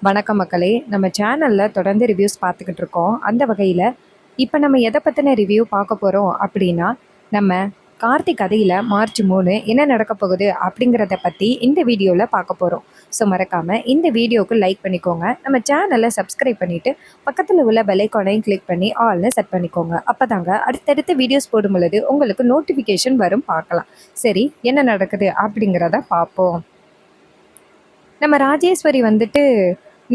வணக்கம் மக்களே. நம்ம சேனலில் தொடர்ந்து ரிவ்யூஸ் பார்த்துக்கிட்டு இருக்கோம். அந்த வகையில் இப்போ நம்ம எதை பற்றின ரிவ்யூ பார்க்க போகிறோம் அப்படின்னா, நம்ம கார்த்திக் கதையில் மார்ச் 3 என்ன நடக்க போகுது அப்படிங்கிறத பற்றி இந்த வீடியோவில் பார்க்க போகிறோம். ஸோ மறக்காமல் இந்த வீடியோவுக்கு லைக் பண்ணிக்கோங்க. நம்ம சேனலை சப்ஸ்கிரைப் பண்ணிவிட்டு பக்கத்தில் உள்ள பெல் ஐகானையும் கிளிக் பண்ணி ஆல்னு செட் பண்ணிக்கோங்க. அப்போ தாங்க அடுத்தடுத்த வீடியோஸ் போடும் பொழுது உங்களுக்கு நோட்டிஃபிகேஷன் வரும், பார்க்கலாம். சரி, என்ன நடக்குது அப்படிங்கிறத பார்ப்போம். நம்ம ராஜேஸ்வரி வந்துட்டு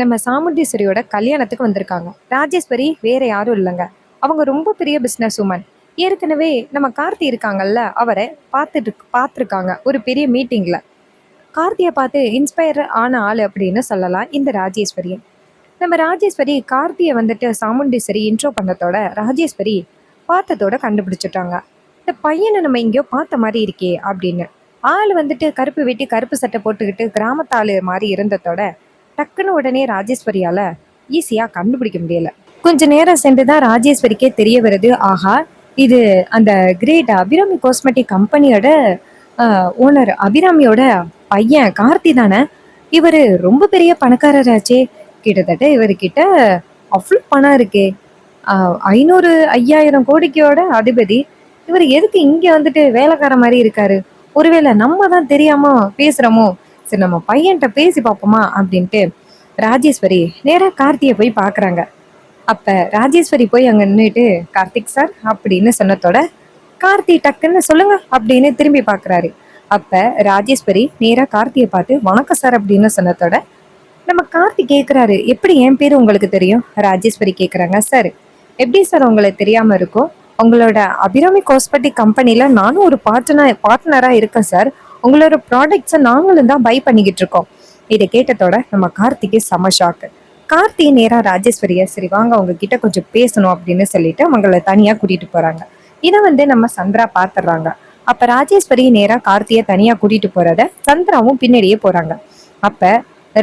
நம்ம சாமுண்டீஸ்வரியோட கல்யாணத்துக்கு வந்திருக்காங்க. ராஜேஸ்வரி வேற யாரும் இல்லைங்க, அவங்க ரொம்ப பெரிய பிஸ்னஸ் உமன். ஏற்கனவே நம்ம கார்த்தி இருக்காங்கல்ல, அவரை பார்த்துருக்காங்க ஒரு பெரிய மீட்டிங்கில். கார்த்தியை பார்த்து இன்ஸ்பயர் ஆன ஆள் அப்படின்னு சொல்லலாம் இந்த ராஜேஸ்வரியை. நம்ம ராஜேஸ்வரி கார்த்தியை வந்துட்டு சாமுண்டீஸ்வரி இன்ட்ரோ பண்ணதோட ராஜேஸ்வரி பார்த்ததோட கண்டுபிடிச்சிட்டாங்க, இந்த பையனை நம்ம எங்கேயோ பார்த்த மாதிரி இருக்கே அப்படின்னு. ஆள் வந்துட்டு கருப்பு வெட்டி கருப்பு சட்டை போட்டுக்கிட்டு கிராமத்தாள் மாதிரி இருந்ததோட டக்குன்னு உடனே ராஜேஸ்வரியால் ஈஸியாக கண்டுபிடிக்க முடியல. கொஞ்ச நேரம் சென்று தான் ராஜேஸ்வரிக்கே தெரிய வருது, ஆஹா இது அந்த கிரேட் அபிராமி காஸ்மெட்டிக் கம்பெனியோட ஓனர் அபிராமியோட பையன் கார்த்தி தானே. இவர் ரொம்ப பெரிய பணக்காரராச்சே, கிட்டத்தட்ட இவர்கிட்ட அவ்வளோ பணம் இருக்கே, 500-5000 கோடிக்கோட அதிபதி. இவர் எதுக்கு இங்கே வந்துட்டு வேலைக்கார மாதிரி இருக்காரு? ஒருவேளை நம்ம தான் தெரியாம பேசுகிறோமோ? சரி, நம்ம பையன்கிட்ட பேசி பார்ப்போமா அப்படின்ட்டு ராஜேஸ்வரி நேராக கார்த்தியை போய் பார்க்குறாங்க. அப்போ ராஜேஸ்வரி போய் அங்கே நின்றுட்டு கார்த்திக் சார் அப்படின்னு சொன்னதோட கார்த்தி டக்குன்னு சொல்லுங்க அப்படின்னு திரும்பி பார்க்குறாரு. அப்போ ராஜேஸ்வரி நேராக கார்த்தியை பார்த்து வணக்கம் சார் அப்படின்னு சொன்னதோட நம்ம கார்த்தி கேட்குறாரு, எப்படி என் பேர் உங்களுக்கு தெரியும்? ராஜேஸ்வரி கேட்குறாங்க, சார் எப்படி சார் உங்களுக்கு தெரியாமல் இருக்கும்? உங்களோட அபிராமி காஸ்மெட்டிக் கம்பெனியில் நானும் ஒரு பார்ட்னராக இருக்கேன் சார். உங்களோட ப்ராடக்ட்ஸை நாங்களும் தான் பை பண்ணிக்கிட்டு இருக்கோம். இதை கேட்டதோட நம்ம கார்த்திக்கு செம ஷாக்கு. கார்த்தி நேராக ராஜேஸ்வரியை சரி வாங்க உங்ககிட்ட கொஞ்சம் பேசணும் அப்படின்னு சொல்லிட்டு அவங்கள தனியாக கூட்டிகிட்டு போகிறாங்க. இதை நம்ம சந்திரா பார்த்துடுறாங்க. அப்போ ராஜேஸ்வரி நேராக கார்த்தியை தனியாக கூட்டிகிட்டு போகிறத சந்திராவும் பின்னாடியே போகிறாங்க. அப்போ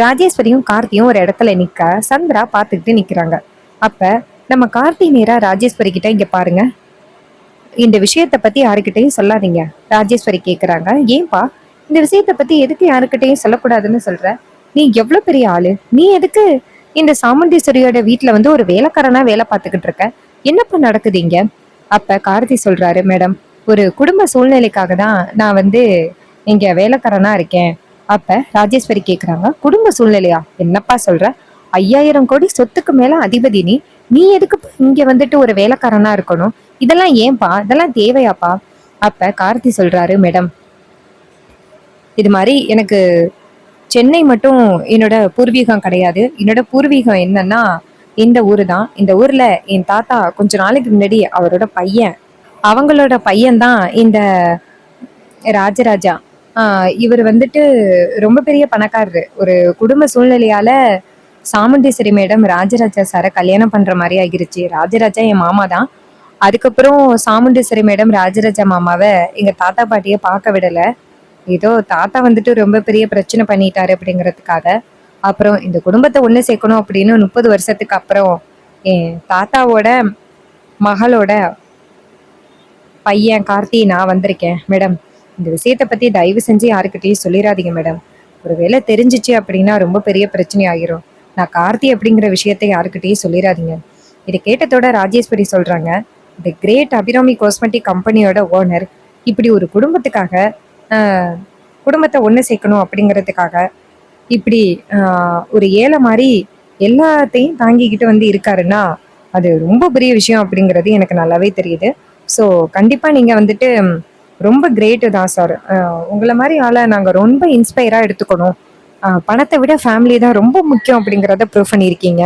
ராஜேஸ்வரியும் கார்த்தியும் ஒரு இடத்துல நிற்க சந்திரா பார்த்துக்கிட்டு நிற்கிறாங்க. அப்போ நம்ம கார்த்தி நேராக ராஜேஸ்வரி கிட்ட இங்கே பாருங்க, இந்த விஷயத்தை பற்றி யாருக்கிட்டையும் சொல்லாதீங்க. ராஜேஸ்வரி கேட்குறாங்க, ஏன்பா இந்த விஷயத்தை பற்றி எதுக்கு யாருக்கிட்டையும் சொல்லக்கூடாதுன்னு சொல்கிற? நீ எவ்வளோ பெரிய ஆளு, நீ எதுக்கு இந்த சாமுண்டீஸ்வரியோட வீட்டில் ஒரு வேலைக்காரனா வேலை பார்த்துக்கிட்டு இருக்க? என்னப்பா நடக்குது இங்கே? அப்போ கார்த்தி சொல்கிறாரு, மேடம் ஒரு குடும்ப சூழ்நிலைக்காக தான் நான் இங்கே வேலைக்காரனா இருக்கேன். அப்போ ராஜேஸ்வரி கேட்குறாங்க, குடும்ப சூழ்நிலையா? என்னப்பா சொல்கிற? 5000 கோடி சொத்துக்கு மேலே அதிபதி நீ, நீ எதுக்கு இங்கே ஒரு வேலைக்காரனா இருக்கணும்? இதெல்லாம் ஏன்பா, இதெல்லாம் தேவையாப்பா? அப்ப கார்த்தி சொல்றாரு, மேடம் இது மாதிரி எனக்கு சென்னை மட்டும் என்னோட பூர்வீகம் கிடையாது. என்னோட பூர்வீகம் என்னன்னா இந்த ஊரு தான். இந்த ஊர்ல என் தாத்தா கொஞ்ச நாளைக்கு முன்னாடி அவரோட பையன், அவங்களோட பையன் தான் இந்த ராஜராஜா. இவர் ரொம்ப பெரிய பணக்காரரு. ஒரு குடும்ப சூழ்நிலையால சாமுண்டீஸ்வரி மேடம் ராஜராஜா சாரை கல்யாணம் பண்ற மாதிரி ஆகிருச்சு. ராஜராஜா என் மாமா தான். அதுக்கப்புறம் சாமுண்டீஸ்வரி மேடம் ராஜராஜா மாமாவை எங்க தாத்தா பாட்டியை பார்க்க விடல. ஏதோ தாத்தா ரொம்ப பெரிய பிரச்சனை பண்ணிட்டாரு அப்படிங்கிறதுக்காக அப்புறம் இந்த குடும்பத்தை ஒன்று சேர்க்கணும் அப்படின்னு 30 வருஷத்துக்கு அப்புறம் என் தாத்தாவோட மகளோட பையன் கார்த்தி நான் வந்திருக்கேன். மேடம் இந்த விஷயத்தை பத்தி தயவு செஞ்சு யாருக்கிட்டையும் சொல்லிடாதீங்க மேடம். ஒருவேளை தெரிஞ்சிச்சு அப்படின்னா ரொம்ப பெரிய பிரச்சனை ஆகிரும். நான் கார்த்தி அப்படிங்கிற விஷயத்தை யாருக்கிட்டையும் சொல்லிடாதீங்க. இதை கேட்டதோட ராஜேஸ்வரி சொல்றாங்க, தி கிரேட் அபிராமி காஸ்மெட்டிக் கம்பெனியோட ஓனர் இப்படி ஒரு குடும்பத்தை ஒன்று சேர்க்கணும் அப்படிங்கிறதுக்காக இப்படி ஒரு ஏழை மாதிரி எல்லாத்தையும் தாங்கிக்கிட்டு இருக்காருன்னா அது ரொம்ப பெரிய விஷயம் அப்படிங்கிறது எனக்கு நல்லாவே தெரியுது. ஸோ கண்டிப்பாக நீங்கள் ரொம்ப கிரேட்டு தான் சார். உங்களை மாதிரி ஆளை நாங்கள் ரொம்ப இன்ஸ்பயராக எடுத்துக்கணும். பணத்தை விட ஃபேமிலி தான் ரொம்ப முக்கியம் அப்படிங்கிறத ப்ரூவ் பண்ணியிருக்கீங்க.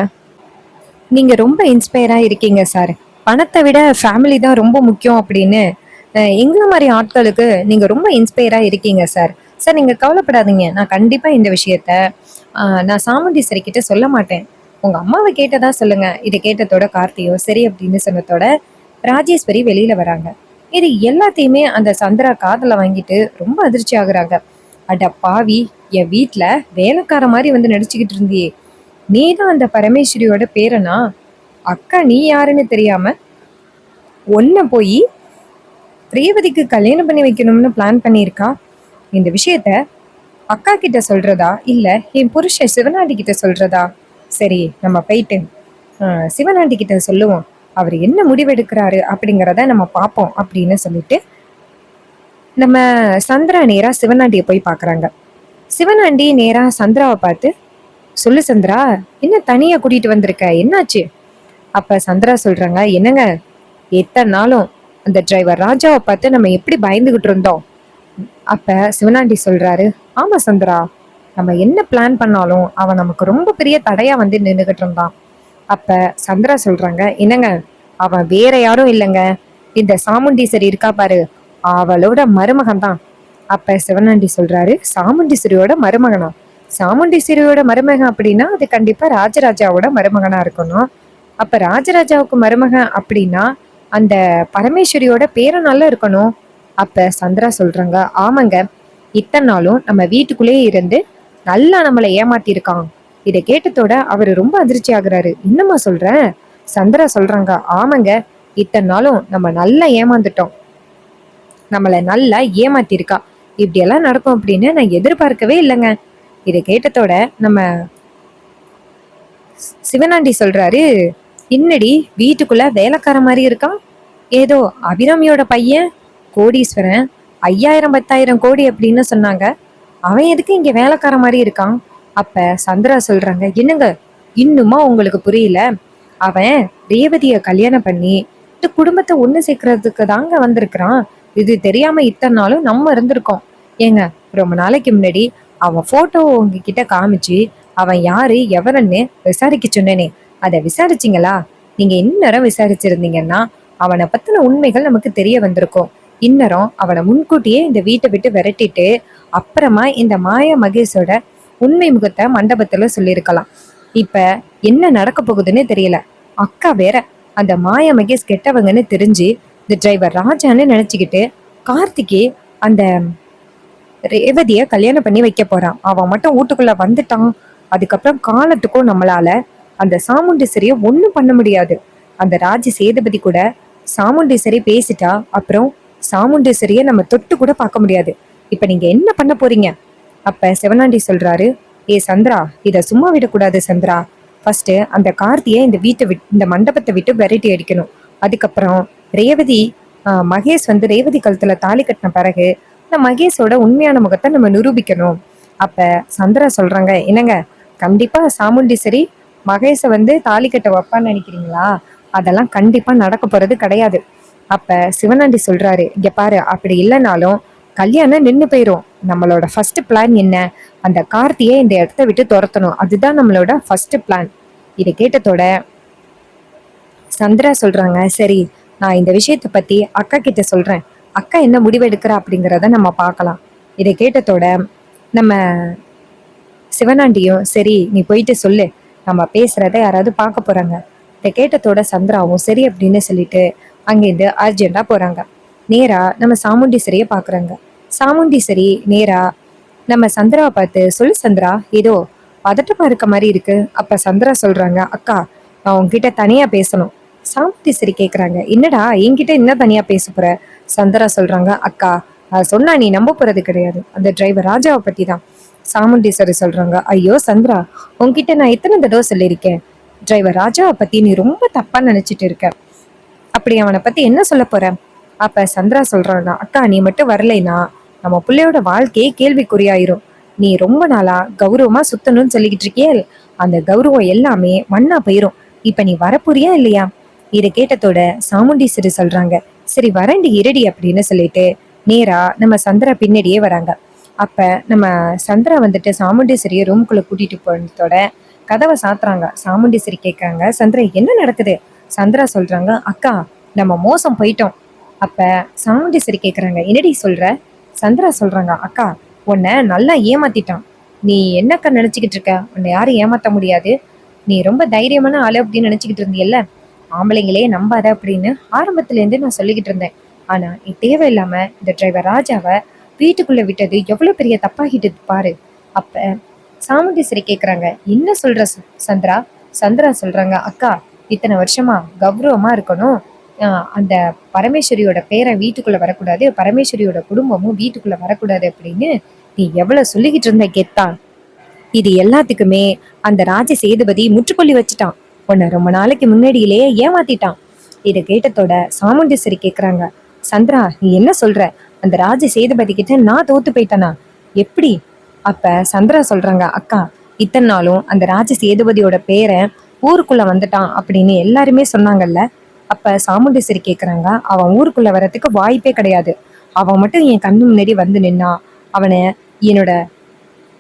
நீங்கள் ரொம்ப இன்ஸ்பயராக இருக்கீங்க சார். பணத்தை விட ஃபேமிலி தான் ரொம்ப முக்கியம் அப்படின்னு எங்களை மாதிரி ஆட்களுக்கு நீங்கள் ரொம்ப இன்ஸ்பயராக இருக்கீங்க சார். சார் நீங்கள் கவலைப்படாதீங்க, நான் கண்டிப்பாக இந்த விஷயத்த நான் சாமுண்டீஸ்வரி கிட்ட சொல்ல மாட்டேன். உங்கள் அம்மாவை கேட்டதா சொல்லுங்கள். இதை கேட்டதோட கார்த்தியோ சரி அப்படின்னு சொன்னதோட ராஜேஸ்வரி வெளியில் வராங்க. இது எல்லாத்தையுமே அந்த சந்திரா காதில் வாங்கிட்டு ரொம்ப அதிர்ச்சி ஆகுறாங்க. அட பாவி, என் வீட்டில் வேலைக்கார மாதிரி நடிச்சுக்கிட்டு இருந்தியே, நீ தான் அந்த பரமேஸ்வரியோட பேரனா? அக்கா நீ யாருன்னு தெரியாம ஒன்ன போய் ரேவதிக்கு கல்யாணம் பண்ணி வைக்கணும்னு பிளான் பண்ணியிருக்கா. இந்த விஷயத்த அக்கா கிட்ட சொல்றதா இல்ல என் புருஷன் சிவனாடி கிட்ட சொல்றதா? சரி நம்ம போயிட்டு சிவனாண்டி கிட்ட சொல்லுவோம், அவர் என்ன முடிவெடுக்கிறாரு அப்படிங்கிறத நம்ம பார்ப்போம் அப்படின்னு சொல்லிட்டு நம்ம சந்திரா நேரா சிவனாண்டியை போய் பார்க்குறாங்க. சிவனாண்டி நேரா சந்திராவை பார்த்து, சொல்லு சந்திரா, என்ன தனியா கூட்டிட்டு வந்திருக்க, என்னாச்சு? அப்ப சந்திரா சொல்றாங்க, என்னங்க எத்தனை நாளும் அந்த டிரைவர் ராஜாவை பார்த்து நம்ம எப்படி பயந்துகிட்டு இருந்தோம். அப்ப சிவனாண்டி சொல்றாரு, ஆமா சந்திரா, நம்ம என்ன பிளான் பண்ணாலும் அவன் நமக்கு ரொம்ப பெரிய தடையா வந்து நின்றுகிட்டு இருந்தான். அப்ப சந்திரா சொல்றாங்க, என்னங்க அவன் வேற யாரும் இல்லைங்க, இந்த சாமுண்டீஸ்வரி இருக்கா பாரு, அவளோட மருமகன் தான். அப்ப சிவனாண்டி சொல்றாரு, சாமுண்டீஸ்வரியோட மருமகனா? சாமுண்டீஸ்வரியோட மருமகன் அப்படின்னா அது கண்டிப்பா ராஜராஜாவோட மருமகனா இருக்கணும். அப்ப ராஜராஜாவுக்கு மருமகன் அப்படின்னா அந்த பரமேஸ்வரியோட பேரனால இருக்கணும். அப்ப சந்திரா சொல்றாங்க, ஆமாங்க, இத்தனை நாளும் நம்ம வீட்டுக்குள்ளேயே இருந்து நல்லா நம்மளை ஏமாத்தி இருக்கான். இதை கேட்டதோட அவரு ரொம்ப அதிர்ச்சி ஆகுறாரு. என்னம்மா சொல்றேன்? சந்திரா சொல்றாங்க, ஆமாங்க, இத்தனை நாளும் நம்ம நல்லா ஏமாந்துட்டோம், நம்மளை நல்லா ஏமாத்திருக்கா. இப்படியெல்லாம் நடக்கும் அப்படின்னு நான் எதிர்பார்க்கவே இல்லைங்க. இதை கேட்டதோட நம்ம சிவனாண்டி சொல்றாரு, இன்னடி வீட்டுக்குள்ள வேலைக்கார மாதிரி இருக்கான், ஏதோ அபிராமியோட பையன் கோடீஸ்வரன், 5000 10,000 கோடி அப்படின்னு சொன்னாங்க, அவன் எதுக்கு இங்க வேலைக்கார மாதிரி இருக்கான்? அப்ப சந்திரா சொல்றாங்க, என்னங்க இன்னுமா உங்களுக்கு புரியல? அவன் ரேவதிய கல்யாணம் பண்ணி இந்த குடும்பத்தை ஒண்ணு சேர்க்கறதுக்கு தாங்க வந்திருக்கிறான். இது தெரியாம இத்தனை நாளும் நம்ம இருந்திருக்கோம். ஏங்க, ரொம்ப நாளைக்கு முன்னாடி அவன் போட்டோ உங்ககிட்ட காமிச்சு அவன் யாரு எவரன்னு விசாரிக்க சொன்னேனே, அதை விசாரிச்சிங்களா? நீங்க இந்நேரம் விசாரிச்சிருந்தீங்கன்னா அவனை பத்தின உண்மைகள் நமக்கு தெரிய வந்திருக்கும். இந்நேரம் அவனை முன்கூட்டியே இந்த வீட்டை விட்டு விரட்டிட்டு அப்புறமா இந்த மாயா மகேஷோட உண்மை முகத்தை மண்டபத்துல சொல்லியிருக்கலாம். இப்ப என்ன நடக்க போகுதுன்னு தெரியல. அக்கா வேற அந்த மாயா மகேஷ் கெட்டவங்கன்னு தெரிஞ்சு இந்த டிரைவர் ராஜான்னு நினைச்சுக்கிட்டு கார்த்திகே அந்த ரேவதிய கல்யாணம் பண்ணி வைக்க போறான். அவன் மட்டும் வீட்டுக்குள்ள வந்துட்டான், அதுக்கப்புறம் காலத்துக்கும் நம்மளால அந்த சாமுண்டீஸ்வரிய ஒண்ணும் பண்ண முடியாது. அந்த ராஜ சேதுபதி கூட சாமுண்டீஸ்வரி பேசிட்டா அப்புறம் சாமுண்டீஸ்வரிய நம்ம தொட்டு கூட பார்க்க முடியாது. இப்ப நீங்க என்ன பண்ண போறீங்க? அப்ப சிவனாண்டி சொல்றாரு, ஏ சந்திரா, இத சும்மா விடக்கூடாது சந்திரா. ஃபர்ஸ்ட் அந்த கார்த்தியை இந்த மண்டபத்தை விட்டு விரட்டி அடிக்கணும். அதுக்கப்புறம் ரேவதி மகேஷ் வந்து ரேவதி கழுத்துல தாலி கட்டின பிறகு இந்த மகேஷோட உண்மையான முகத்தை நம்ம நிரூபிக்கணும். அப்ப சந்திரா சொல்றாங்க, என்னங்க கண்டிப்பா சாமுண்டீஸ்வரி மகேஷ வந்து தாலி கட்ட வைப்பான்னு நினைக்கிறீங்களா? அதெல்லாம் கண்டிப்பா நடக்க போறது கிடையாது. அப்ப சிவனாண்டி சொல்றாரு, இங்க பாரு, அப்படி இல்லைனாலும் கல்யாணம் நின்னு போயிரும். நம்மளோட ஃபர்ஸ்ட் பிளான் என்ன? அந்த கார்த்தியை இந்த இடத்த விட்டு துரத்தணும். அதுதான் நம்மளோட ஃபர்ஸ்ட் பிளான். இதை கேட்டதோட சந்திரா சொல்றாங்க, சரி, நான் இந்த விஷயத்த பத்தி அக்கா கிட்ட சொல்றேன், அக்கா என்ன முடிவெடுக்கிறா அப்படிங்கிறத நம்ம பார்க்கலாம். இதை கேட்டதோட நம்ம சிவனாண்டியும், சரி நீ போயிட்டு சொல்லு, நம்ம பேசுறத யாராவது பார்க்க போறாங்க. இதை கேட்டதோட சந்திராவும் சரி அப்படின்னு சொல்லிட்டு அங்கேருந்து அர்ஜென்டா போறாங்க. நேரா நம்ம சாமுண்டீஸ்வரிய பாக்குறாங்க. சாமுண்டீஸ்வரி நேரா நம்ம சந்திராவை பார்த்து, சொல்லு சந்திரா, ஏதோ பதட்டமா இருக்க மாதிரி இருக்கு. அப்ப சந்திரா சொல்றாங்க, அக்கா நான் உங்ககிட்ட தனியா பேசணும். சாமுண்டீஸ்வரி கேக்குறாங்க, என்னடா என்கிட்ட என்ன தனியா பேச போற? சந்திரா சொல்றாங்க, அக்கா சொன்னா நீ நம்ப போறது கிடையாது, அந்த டிரைவர் ராஜாவை பத்தி தான். சாமுண்டீஸ்வரி சொல்றாங்க, ஐயோ சந்திரா, உன்கிட்ட நான் எத்தனை தடவை சொல்லியிருக்கேன், டிரைவர் ராஜாவை பத்தி நீ ரொம்ப தப்பா நினைச்சிட்டு இருக்க. அப்படி அவனை பத்தி என்ன சொல்ல போற? அப்ப சந்திரா சொல்றாங்க, அக்கா நீ மட்டும் வரலைன்னா நம்ம பிள்ளையோட வாழ்க்கையே கேள்விக்குறியாயிரும். நீ ரொம்ப நாளா கௌரவமா சுத்தணும்னு சொல்லிக்கிட்டு இருக்கியே, அந்த கௌரவம் எல்லாமே மண்ணா போயிரும். இப்ப நீ வரப்போறியா இல்லையா? இதை கேட்டதோட சாமுண்டீஸ்வரி சொல்றாங்க, சரி வரண்டி இருடி அப்படின்னு சொல்லிட்டு நேரா நம்ம சந்திரா பின்னாடியே வராங்க. அப்ப நம்ம சந்திரா வந்துட்டு சாமுண்டீஸ்வரிய ரூம்குள்ள கூட்டிட்டு போனதோட கதவை சாத்துறாங்க. சாமுண்டீஸ்வரி கேட்கறாங்க, சந்திரா என்ன நடக்குது? சந்திரா சொல்றாங்க, அக்கா நம்ம மோசம் போயிட்டோம். அப்ப சாமுண்டீஸ்வரி கேக்குறாங்க, என்னடி சொல்ற? சந்திரா சொல்றாங்க, அக்கா உன்னை நல்லா ஏமாத்திட்டான். நீ என்னக்கா நினைச்சுக்கிட்டு இருக்க? உன்னை யாரும் ஏமாத்த முடியாது, நீ ரொம்ப தைரியமான ஆளு அப்படின்னு நினைச்சுக்கிட்டு இருந்தியல்ல, ஆம்பளைங்களே நம்பாத அப்படின்னு ஆரம்பத்துல இருந்து நான் சொல்லிக்கிட்டு இருந்தேன். ஆனா நீ தேவையில்லாம இந்த டிரைவர் ராஜாவை வீட்டுக்குள்ள விட்டது எவ்வளவு பெரிய தப்பாகிட்டு பாரு. அப்ப சாமுண்டீஸ்வரி கேக்குறாங்க, என்ன சொல்ற சந்திரா? சந்திரா சொல்றாங்க, அக்கா இத்தனை வருஷமா கௌரவமா இருக்கணும், அந்த பரமேஸ்வரியோட பேரை வீட்டுக்குள்ள வரக்கூடாது, பரமேஸ்வரியோட குடும்பமும் வீட்டுக்குள்ள வரக்கூடாது அப்படின்னு நீ எவ்வளவு சொல்லிக்கிட்டு இருந்த கெத்தா. இது எல்லாத்துக்குமே அந்த ராஜ சேதுபதி முற்றுப்புள்ளி வச்சுட்டான். உன்னை ரொம்ப நாளைக்கு முன்னாடியிலேயே ஏமாத்திட்டான். இதை கேட்டதோட சாமுண்டீஸ்வரி கேக்குறாங்க, சந்திரா நீ என்ன சொல்ற? அந்த ராஜ சேதுபதி கிட்ட நான் தோத்து போயிட்டேனா? எப்படி? அப்ப சந்திரா சொல்றாங்க, அக்கா இத்தனை நாளும் அந்த ராஜ சேதுபதியோட பேரன் ஊருக்குள்ள வந்துட்டான் அப்படின்னு எல்லாருமே சொன்னாங்கல்ல. அப்ப சாமுண்டீஸ்வரி கேக்குறாங்க, அவன் ஊருக்குள்ள வர்றதுக்கு வாய்ப்பே கிடையாது. அவன் மட்டும் என் கண்ணு முன்னாடி வந்து நின்னா அவனை என்னோட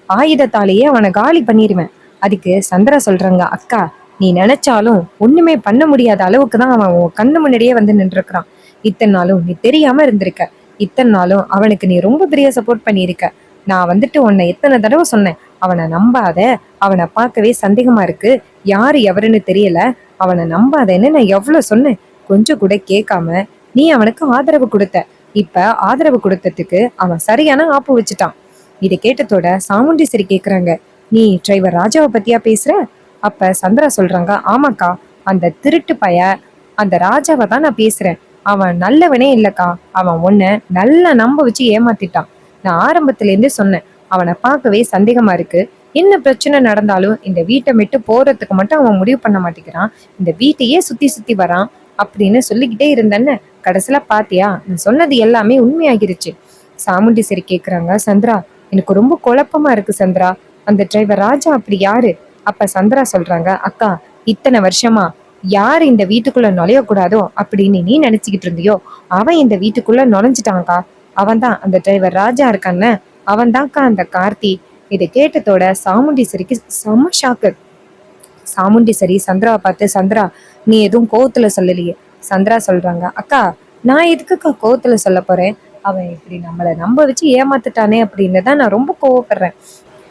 ஆயுதத்தாலேயே அவனை காலி பண்ணிடுவேன். அதுக்கு சந்திரா சொல்றாங்க, அக்கா நீ நினைச்சாலும் ஒண்ணுமே பண்ண முடியாத அளவுக்கு தான் அவன் உன் கண்ணு முன்னாடியே வந்து நின்றுக்கிறான். இத்தனை நாளும் நீ தெரியாம இருந்திருக்க. இத்தனை நாளும் அவனுக்கு நீ ரொம்ப பெரிய சப்போர்ட் பண்ணியிருக்க. நான் வந்துட்டு உன்னை எத்தனை தடவை சொன்னேன், அவனை நம்பாத, அவனை பார்க்கவே சந்தேகமா இருக்கு, யாரு எவருன்னு தெரியல, அவனை நம்பாதேன்னு நான் எவ்வளவு சொன்னேன். கொஞ்சம் கூட கேட்காம நீ அவனுக்கு ஆதரவு கொடுத்த. இப்ப ஆதரவு கொடுத்ததுக்கு அவன் சரியான ஆப்பு வச்சுட்டான். இதை கேட்டதோட சாமுண்டீஸ்வரி கேக்குறாங்க, நீ டிரைவர் ராஜாவை பத்தியா பேசுற? அப்ப சந்திரா சொல்றாங்க, ஆமாக்கா, அந்த திருட்டு பைய அந்த ராஜாவை தான் நான் பேசுறேன். அவன் நல்லவனே இல்லக்கா. அவன் உன்னை நல்லா நம்ப வச்சு ஏமாத்திட்டான். நான் ஆரம்பத்துல இருந்தே சொன்னேன், அவனை பார்க்கவே சந்தேகமா இருக்கு. என்ன பிரச்சனை நடந்தாலும் இந்த வீட்டை விட்டு போறதுக்கு மட்டும் அவன் முடிவு பண்ண மாட்டேங்கிறான். இந்த வீட்டையே சுத்தி சுத்தி வரான் அப்படின்னு சொல்லிக்கிட்டே இருந்தேன்னு கடைசியில பாத்தியா, நான் சொன்னது எல்லாமே உண்மையாகிருச்சு. சாமுண்டீஸ்வரி கேக்குறாங்க, சந்திரா எனக்கு ரொம்ப குழப்பமா இருக்கு சந்திரா, அந்த டிரைவர் ராஜா அப்படி யாரு? அப்ப சந்திரா சொல்றாங்க, அக்கா இத்தனை வருஷமா யாரு இந்த வீட்டுக்குள்ள நுழையக்கூடாதோ அப்படின்னு நீ நினைச்சுக்கிட்டு இருந்தியோ அவன் இந்த வீட்டுக்குள்ள நுழைஞ்சிட்டான்க்கா. அவன் தான் அந்த டிரைவர் ராஜா இருக்கான்னு, அவன் தான்க்கா அந்த கார்த்தி. இதை கேட்டதோட சாமுண்டீஸ்வரிக்கு செம்ம ஷாக்கு. சாமுண்டீஸ்வரி சந்திராவை பார்த்து, சந்திரா நீ எதுவும் கோவத்துல சொல்லலையே? சந்திரா சொல்றாங்க, அக்கா நான் எதுக்குக்கா கோவத்துல சொல்ல போறேன்? அவன் இப்படி நம்மள நம்ப வச்சு ஏமாத்துட்டானே அப்படின்னு தான் நான் ரொம்ப கோவப்படுறேன்.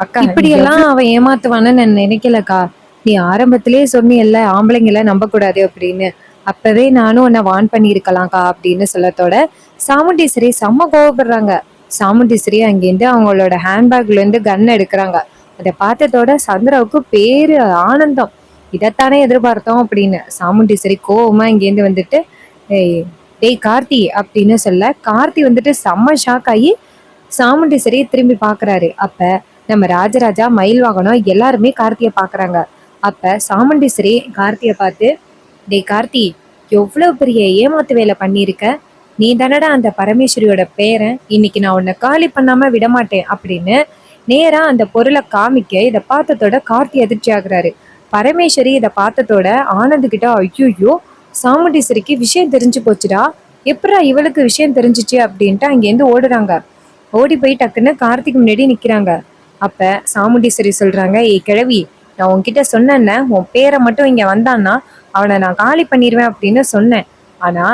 அக்கா இப்படியெல்லாம் அவன் ஏமாத்துவான்னு நான் நினைக்கலக்கா. நீ ஆரம்பத்திலேயே சொன்னியல்ல ஆம்பளைங்களை நம்ப கூடாது அப்படின்னு, அப்பவே நானும் உன்னை வான் பண்ணியிருக்கலாம்க்கா அப்படின்னு சொல்லத்தோட சாமுண்டீஸ்வரி செம்ம கோவப்படுறாங்க. சாமுண்டீஸ்வரி அங்கேருந்து அவங்களோட ஹேண்ட்பேக்ல இருந்து கன் எடுக்கிறாங்க. அதை பார்த்ததோட சந்திராவுக்கு பேரு ஆனந்தம். இதைத்தானே எதிர்பார்த்தோம் அப்படின்னு சாமுண்டீஸ்வரி கோவமா இங்கேருந்து வந்துட்டு, ஏய் டேய் கார்த்தி அப்படின்னு சொல்ல, கார்த்தி வந்துட்டு செம்ம ஷாக் ஆகி சாமுண்டீஸ்வரியை திரும்பி பாக்குறாரு. அப்ப நம்ம ராஜராஜா, மயில் வாகனம் எல்லாருமே கார்த்தியை பாக்குறாங்க. அப்ப சாமுண்டீஸ்வரி கார்த்தியை பார்த்து, டேய் கார்த்தி எவ்வளவு பெரிய ஏமாத்து வேலை பண்ணியிருக்க, நீ தானடா அந்த பரமேஸ்வரியோட பேரன், இன்னைக்கு நான் உன்னை காலி பண்ணாம விடமாட்டேன் அப்படின்னு நேரா அந்த பொருளை காமிக்க, இதை பார்த்ததோட கார்த்தி அதிர்ச்சி ஆகுறாரு. பரமேஸ்வரி இதை பார்த்ததோட ஆனந்த் கிட்ட, ஐயோ சாமுண்டீஸ்வரிக்கு விஷயம் தெரிஞ்சு போச்சுடா, எப்படா இவளுக்கு விஷயம் தெரிஞ்சிச்சு அப்படின்ட்டு அங்கேருந்து ஓடுறாங்க. ஓடி போய் டக்குன்னு கார்த்திக் முன்னாடி நிக்கிறாங்க. அப்ப சாமுண்டீஸ்வரி சொல்றாங்க, ஏய் கிழவி, நான் உன்கிட்ட சொன்னேன்ன, உன் பேரை மட்டும் இங்க வந்தான்னா அவனை நான் காலி பண்ணிடுவேன் அப்படின்னு சொன்னேன். ஆனா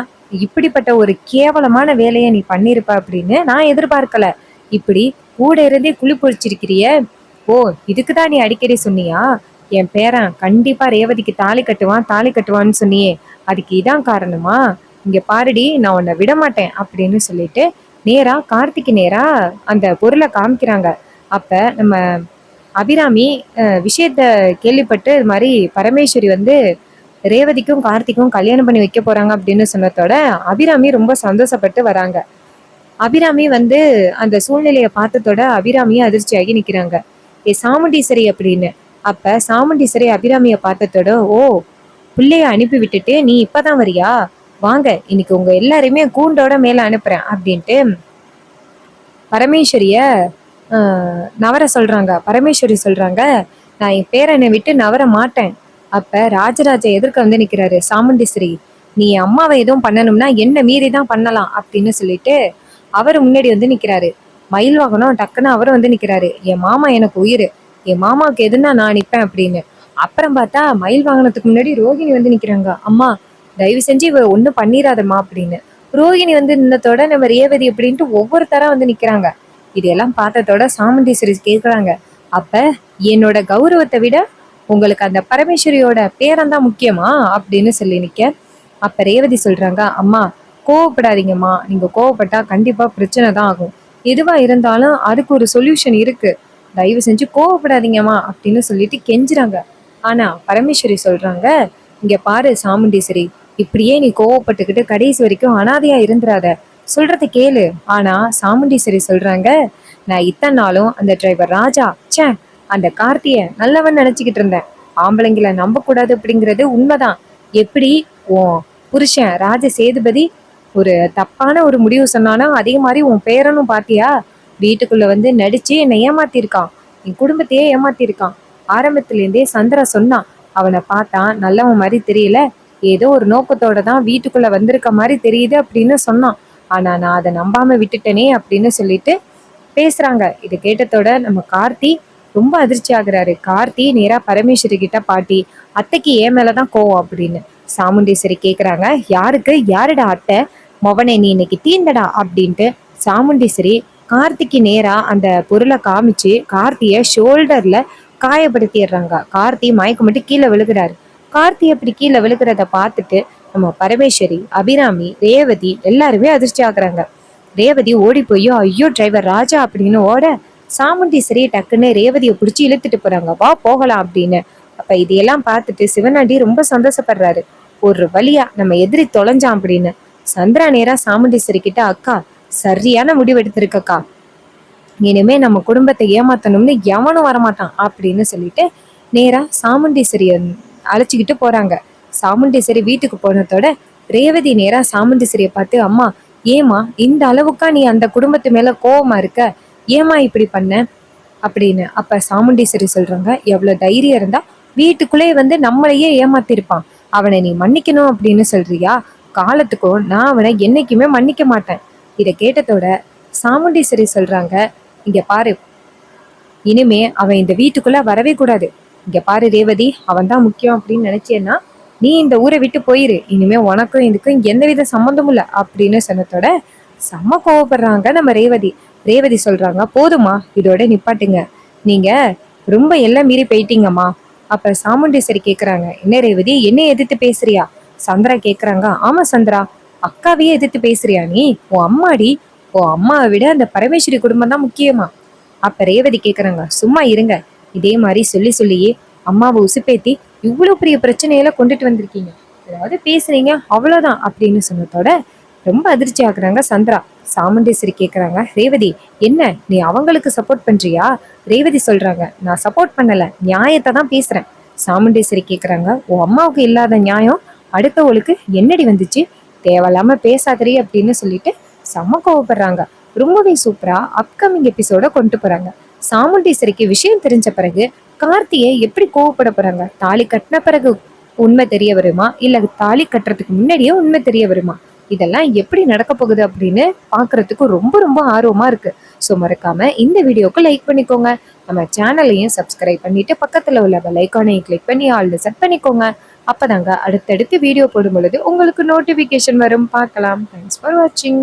இப்படிப்பட்ட ஒரு கேவலமான வேலையை நீ பண்ணிருப்ப அப்படின்னு நான் எதிர்பார்க்கல. இப்படி கூட இருந்தே குழி பொழிச்சிருக்கிறிய. ஓ இதுக்குதான் நீ அடிக்கடி சொன்னியா, என் பேரன் கண்டிப்பா ரேவதிக்கு தாலி கட்டுவான் தாலி கட்டுவான்னு சொன்னியே, அதுக்கு இதான் காரணமா? இங்க பாருடி, நான் உன்னை விட மாட்டேன் அப்படின்னு சொல்லிட்டு நேரா கார்த்திக்கு நேரா அந்த பொருளை காமிக்கிறாங்க. அப்ப நம்ம அபிராமி விஷயத்த கேள்விப்பட்டு, இது மாதிரி பரமேஸ்வரி வந்து ரேவதிக்கும் கார்த்திக்கும் கல்யாணம் பண்ணி வைக்க போறாங்க அப்படின்னு சொன்னதோட அபிராமி ரொம்ப சந்தோஷப்பட்டு வராங்க. அபிராமி வந்து அந்த சூழ்நிலையை பார்த்ததோட அபிராமியை அதிர்ச்சியாகி நிக்கிறாங்க. ஏ சாமுண்டீஸ்வரி அப்படின்னு. அப்ப சாமுண்டீஸ்வரி அபிராமியை பார்த்ததோட, ஓ பிள்ளைய அனுப்பி விட்டுட்டு நீ இப்பதான் வரியா, வாங்க இன்னைக்கு உங்க எல்லாரையுமே கூண்டோட மேல அனுப்புறேன் அப்படின்ட்டு பரமேஸ்வரிய நவர சொல்றாங்க. பரமேஸ்வரி சொல்றாங்க, நான் என் பேரனை விட்டு நவர மாட்டேன். அப்ப ராஜராஜ எதிர்க்க வந்து நிக்கிறாரு. சாமுண்டீஸ்வரி நீ அம்மாவை எதுவும் பண்ணணும்னா என்ன மீறி தான் பண்ணலாம் அப்படின்னு சொல்லிட்டு அவர் முன்னாடி வந்து நிக்கிறாரு. மயில் வாகனம் டக்குன்னு அவரும் வந்து நிக்கிறாரு. என் மாமா எனக்கு உயிர், என் மாமாவுக்கு எதுன்னா நான் நிப்பேன் அப்படின்னு. அப்புறம் பார்த்தா மயில் வாகனத்துக்கு முன்னாடி ரோகிணி வந்து நிக்கிறாங்க. அம்மா தயவு செஞ்சு இவ ஒண்ணும் பண்ணிராதம்மா அப்படின்னு. ரோகிணி வந்து நின்னத்தோட நம்ம ரேவதி அப்படின்ட்டு ஒவ்வொருத்தரா வந்து நிக்கிறாங்க. இதெல்லாம் பார்த்ததோட சாமுண்டீஸ்வரி கேட்குறாங்க, அப்ப என்னோட கௌரவத்தை விட உங்களுக்கு அந்த பரமேஸ்வரியோட பேரன் தான் முக்கியமா அப்படின்னு சொல்லி நிக்க. அப்ப ரேவதி சொல்றாங்க, அம்மா கோவப்படாதீங்கம்மா, நீங்க கோவப்பட்டா கண்டிப்பா பிரச்சனை தான் ஆகும். எதுவா இருந்தாலும் அதுக்கு ஒரு சொல்யூஷன் இருக்கு, தயவு செஞ்சு கோவப்படாதீங்கம்மா அப்படின்னு சொல்லிட்டு கெஞ்சுறாங்க. ஆனா பரமேஸ்வரி சொல்றாங்க, இங்க பாரு சாமுண்டீஸ்வரி, இப்படியே நீ கோவப்பட்டுக்கிட்டு கடைசி வரைக்கும் அனாதையா இருந்துராத, சொல்றத கேளு. ஆனா சாமுண்டீஸ்வரி சொல்றாங்க, நான் இத்தனை நாளும் அந்த டிரைவர் ராஜா, ச்சே அந்த கார்த்திய நல்லவன் நினைச்சுக்கிட்டு இருந்தேன். ஆம்பளைங்களை நம்ப கூடாது அப்படிங்கிறது உண்மைதான். எப்படி உன் புருஷன் ராஜ சேதுபதி ஒரு தப்பான ஒரு முடிவு சொன்னானா, அதே மாதிரி உன் பேரனும் பாத்தியா, வீட்டுக்குள்ள வந்து நடிச்சு என்னை ஏமாத்திருக்கான், என் குடும்பத்தையே ஏமாத்திருக்கான். ஆரம்பத்துல இருந்தே சந்திரா சொன்னான், அவனை பார்த்தா நல்லவன் மாதிரி தெரியல, ஏதோ ஒரு நோக்கத்தோட தான் வீட்டுக்குள்ள வந்திருக்க மாதிரி தெரியுது அப்படின்னு சொன்னான். ஆனா நான் அதை நம்பாம விட்டுட்டேனே அப்படின்னு சொல்லிட்டு பேசுறாங்க. இதை கேட்டதோட நம்ம கார்த்தி ரொம்ப அதிர்ச்சி ஆகுறாரு. கார்த்தி நேரா பரமேஸ்வரி கிட்ட, பாட்டி அத்தைக்கு ஏன் மேலதான் கோவம் அப்படின்னு. சாமுண்டீஸ்வரி கேக்குறாங்க, யாருக்கு யாருடா அத்தை, மொவனை நீ இன்னைக்கு தீந்தடா அப்படின்ட்டு. சாமுண்டீஸ்வரி கார்த்திக்கு நேரா அந்த பொருளை காமிச்சு கார்த்திய ஷோல்டர்ல காயப்படுத்திடுறாங்க. கார்த்தி மயக்கம் மட்டும் கீழே விழுகிறாரு. கார்த்தி அப்படி கீழே விழுகிறத பார்த்துட்டு நம்ம பரமேஸ்வரி, அபிராமி, ரேவதி எல்லாருமே அதிர்ச்சி ஆகுறாங்க. ரேவதி ஓடி போய் ஐயோ டிரைவர் ராஜா அப்படின்னு ஓட, சாமுண்டீஸ்வரி டக்குன்னு ரேவதியை பிடிச்சி இழுத்துட்டு போறாங்க, வா போகலாம் அப்படின்னு. அப்ப இதையெல்லாம் பார்த்துட்டு சிவனாண்டி ரொம்ப சந்தோஷப்படுறாரு. ஒரு வழியா நம்ம எதிரி தொலைஞ்சான் அப்படின்னு. சந்திரா நேரா சாமுண்டீஸ்வரி கிட்ட, அக்கா சரியான முடிவு எடுத்திருக்கக்கா, இனிமே நம்ம குடும்பத்தை ஏமாத்தணும்னு எவனும் வரமாட்டான் அப்படின்னு சொல்லிட்டு நேரா சாமுண்டீஸ்வரிய அழைச்சிக்கிட்டு போறாங்க. சாமுண்டீஸ்வரி வீட்டுக்கு போனதோட ரேவதி நேரா சாமுண்டீஸ்வரிய பார்த்து, அம்மா ஏமா இந்த அளவுக்கா நீ அந்த குடும்பத்து மேல கோவமா இருக்க, ஏமா இப்படி பண்ண அப்படின்னு. அப்ப சாமுண்டீஸ்வரி சொல்றாங்க, எவ்வளவு தைரியம் இருந்தா வீட்டுக்குள்ளே வந்து நம்மளையே ஏமாத்திருப்பான், அவனை நீ மன்னிக்கணும் அப்படின்னு சொல்றியா, காலத்துக்கும் நான் அவனை என்னைக்குமே மன்னிக்க மாட்டேன். இதை கேட்டதோட சாமுண்டீஸ்வரி சொல்றாங்க, இங்க பாரு, இனிமே அவன் இந்த வீட்டுக்குள்ள வரவே கூடாது. இங்க பாரு ரேவதி, அவன் தான் முக்கியம் அப்படின்னு நினைச்சேன்னா நீ இந்த ஊரை விட்டு போயிரு, இனிமே உனக்கும் இதுக்கும் எந்தவித சம்மந்தமும் இல்லை அப்படின்னு சொன்னதோட செம்ம கோவப்படுறாங்க நம்ம ரேவதி. ரேவதி சொல்றாங்க, போதுமா இதோட நிப்பாட்டுங்க, நீங்க ரொம்ப எல்லாம் மீறி போயிட்டீங்கம்மா. அப்ப சாமுண்டீஸ்வரி கேக்குறாங்க, என்ன ரேவதி என்னை எதிர்த்து பேசுறியா? சந்திரா கேக்குறாங்க, ஆமா சந்திரா, அக்காவையே எதிர்த்து பேசுறியா நீ? உன் அம்மாடி, உன் அம்மாவை விட அந்த பரமேஸ்வரி குடும்பம் தான் முக்கியமா? அப்ப ரேவதி கேக்குறாங்க, சும்மா இருங்க, இதே மாதிரி சொல்லி சொல்லியே அம்மாவை உசுப்பேத்தி இவ்வளவு பெரிய பிரச்சனையெல்லாம் கொண்டுட்டு வந்திருக்கீங்க, ஏதாவது பேசுறீங்க அவ்வளவுதான் அப்படின்னு சொன்னதோட ரொம்ப அதிர்ச்சி ஆகுறாங்க சந்திரா. சாமுண்டேஸ்வரி கேக்குறாங்க, ரேவதி என்ன நீ அவங்களுக்கு சப்போர்ட் பண்றியா? ரேவதி சொல்றாங்க, நான் சப்போர்ட் பண்ணல, நியாயத்தை தான் பேசுறேன். சாமுண்டேஸ்வரி கேக்குறாங்க, உன் அம்மாவுக்கு இல்லாத நியாயம் அடுத்தவளுக்கு என்னடி வந்துச்சு, தேவையில்லாம பேசாதரி அப்படின்னு சொல்லிட்டு செம்ம கோவப்படுறாங்க. ரொம்பவே சூப்பரா அப்கமிங் எபிசோட கொண்டு போறாங்க. சாமுண்டீஸ்வரிக்கு விஷயம் தெரிஞ்ச பிறகு கார்த்தியை எப்படி கோவப்பட போறாங்க, தாலி கட்டின பிறகு உண்மை தெரிய வருமா, இல்ல தாலி கட்டுறதுக்கு முன்னாடியே உண்மை தெரிய வருமா, இதெல்லாம் எப்படி நடக்க போகுது அப்படின்னு பாக்குறதுக்கு ரொம்ப ரொம்ப ஆர்வமா இருக்கு. ஸோ மறக்காம இந்த வீடியோக்கு லைக் பண்ணிக்கோங்க, நம்ம சேனலையும் சப்ஸ்கிரைப் பண்ணிட்டு பக்கத்துல உள்ள பெல் ஐகானையும் கிளிக் பண்ணி ஆல்ல செட் பண்ணிக்கோங்க. அப்பதாங்க அடுத்தடுத்து வீடியோ போடும் பொழுது உங்களுக்கு நோட்டிபிகேஷன் வரும். பார்க்கலாம். தேங்க்ஸ் ஃபார் வாட்சிங்.